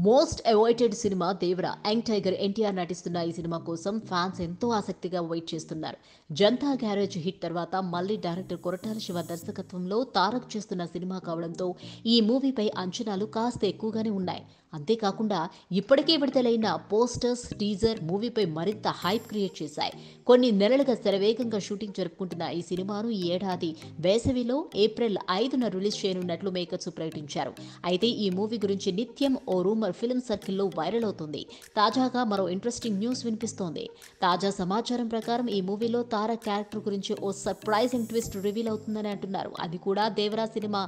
Most awaited cinema Devara. Young tiger NTR నటిస్తున్న ఈ cinema కోసం ఫ్యాన్స్ ఎంతో ఆసక్తిగా వెయిట్ చేస్తున్నారు. జనతా గ్యారేజ్ హిట్ తర్వాత మళ్లీ డైరెక్టర్ కొరటాల శివ దర్శకత్వంలో తారక్ చేస్తున్న సినిమా కావడంతో ఈ మూవీపై అంచనాలు కాస్త ఎక్కువగానే ఉన్నాయి. అంతేకాకుండా ఇప్పటికే విడుదలైన పోస్టర్స్, టీజర్ మూవీపై మరింత హైప్ క్రియేట్ చేశాయి. కొన్ని నెలలుగా శరవేగంగా షూటింగ్ జరుపుకుంటున్న ఈ సినిమాను ఈ ఏడాది వేసవిలో ఏప్రిల్ 5న రిలీజ్ చేయనున్నట్లు మేకర్స్ ప్రకటించారు. అయితే ఈ మూవీ గురించి నిత్యం ఓ రూమర్ ఫిల్మ్ సర్కిల్లో వైరల్ అవుతుంది. తాజాగా మరో ఇంట్రెస్టింగ్ న్యూస్ వినిపిస్తోంది. తాజా సమాచారం ప్రకారం ఈ మూవీలో తారక్ క్యారెక్టర్ గురించి ఓ సర్ప్రైజింగ్ ట్విస్ట్ రివీల్ అవుతుందని అంటున్నారు. అది కూడా దేవరా సినిమా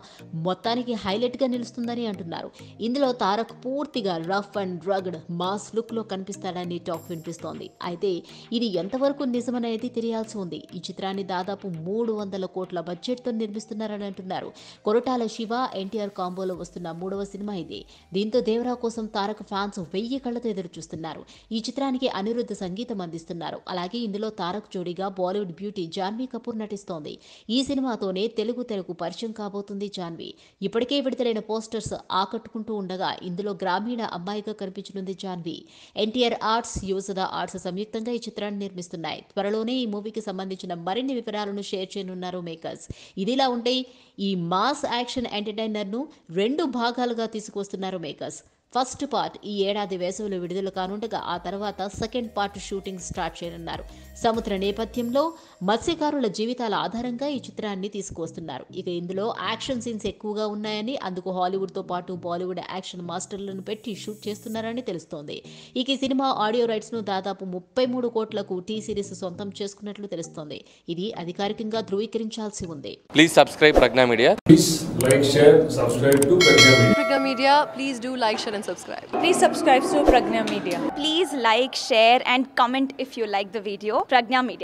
మొత్తానికి హైలైట్ గా నిలుస్తుందని అంటున్నారు. ఇందులో తారక్ పూర్తిగా rough and rugged mass look లో కనిపిస్తాడని టాక్ వినిపిస్తోంది. అయితే ఇది ఎంతవరకు నిజమనేది తెలియాల్సి ఉంది. ఈ చిత్రాన్ని దాదాపు 300 కోట్ల బడ్జెట్ తో నిర్మిస్తున్నారని అంటున్నారు. కొరటాల శివ, ఎన్టీఆర్ కాంబోలో వస్తున్న 3వ సినిమా ఇది. దీంతో దేవరా కోసం తారక్ ఫ్యాన్స్ 1000 కళ్లతో ఎదురు చూస్తున్నారు. ఈ చిత్రానికి అనిరుద్ధ్ సంగీతం అందిస్తున్నారు. అలాగే ఇందులో తారక్ జోడీగా బాలీవుడ్ బ్యూటీ జాన్వీ కపూర్ నటిస్తోంది. ఈ సినిమాతోనే తెలుగు పరిచయం కాబోతుంది జాన్వీ. ఇప్పటికే విడుదలైన పోస్టర్స్ ఆకట్టుకుంటూ ఉండగా ఇందులో గ్రామీణ అమ్మాయిగా కనిపించనుంది జాన్వీ. ఎన్టీఆర్ ఆర్ట్స్, యువసద ఆర్ట్స్ సంయుక్తంగా ఈ చిత్రాన్ని నిర్మిస్తున్నాయి. త్వరలోనే ఈ మూవీకి సంబంధించిన మరిన్ని వివరాలను షేర్ చేయనున్నారు మేకర్స్. ఇదిలా ఉంటే ఈ మాస్ యాక్షన్ ఎంటర్టైనర్ ను 2 భాగాలుగా తీసుకువస్తున్నారు మేకర్స్. ఫస్ట్ పార్ట్ ఈ ఏడాది వేసవిలో విడుదల కానుండగా ఆ తర్వాత సెకండ్ పార్ట్ షూటింగ్ స్టార్ట్ చేయనున్నారు. సముద్ర నేపథ్యంలో మత్స్యకారుల జీవితాల ఆధారంగా ఈ చిత్రాన్ని తీసుకువస్తున్నారు. ఇక ఇందులో యాక్షన్ సీన్స్ ఎక్కువగా ఉన్నాయని, అందుకు హాలీవుడ్ తో పాటు బాలీవుడ్ యాక్షన్ మాస్టర్లను పెట్టి షూట్ చేస్తున్నారని తెలుస్తోంది. ఇక ఈ సినిమా ఆడియో రైట్స్ ను దాదాపు 33 కోట్లకు టీ సిరీస్ సొంతం చేసుకున్నట్లు తెలుస్తోంది. ఇది అధికారికంగా ధృవీకరించాల్సి ఉంది. Please subscribe Pragna Media. Please like, share, subscribe to Pragna Media. Pragna Media, please do like, share and subscribe. Please subscribe to Pragna Media. Please like, share and comment if you like the video. Pragna Media.